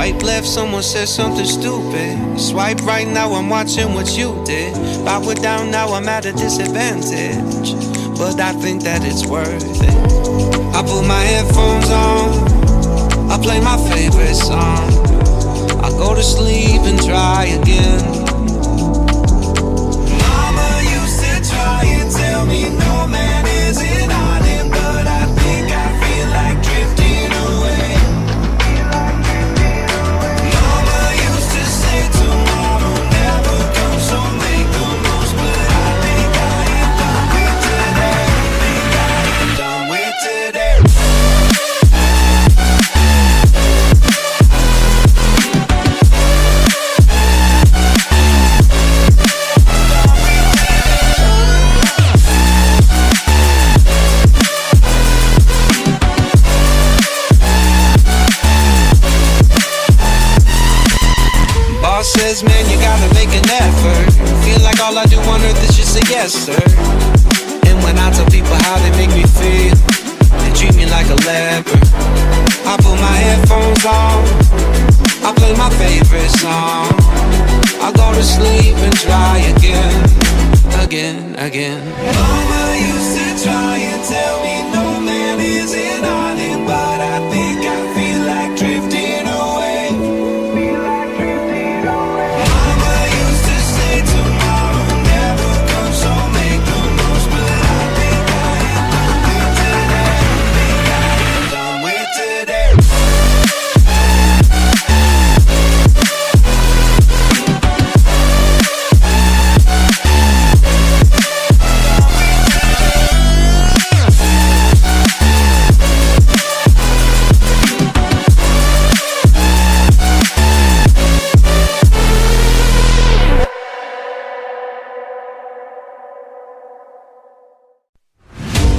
Swipe left, someone said something stupid. Swipe right, now I'm watching what you did. Power down, now I'm at a disadvantage, but I think that it's worth it. I put my headphones on, I play my favorite song, I go to sleep and try again. Mama used to try and tell me no man is an island, but I think I feel like drifting away. Mama used to say tomorrow never comes, so make the most, but I think I am done with today. Think I am done with today. Says, man, you gotta make an effort. Feel like all I do on earth is just say yes, sir. And when I tell people how they make me feel, they treat me like a leper. I put my headphones on, I play my favorite song, I go to sleep and try again, again, again. Mama used to try and tell me no man is an island, but I think I feel like drifting away.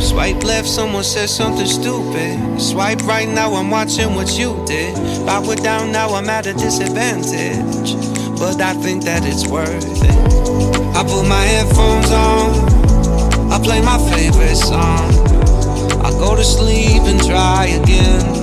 Swipe left, someone said something stupid. Swipe right, now I'm watching what you did. Power down, now I'm at a disadvantage, but I think that it's worth it. I put my headphones on, I play my favorite song, I go to sleep and try again.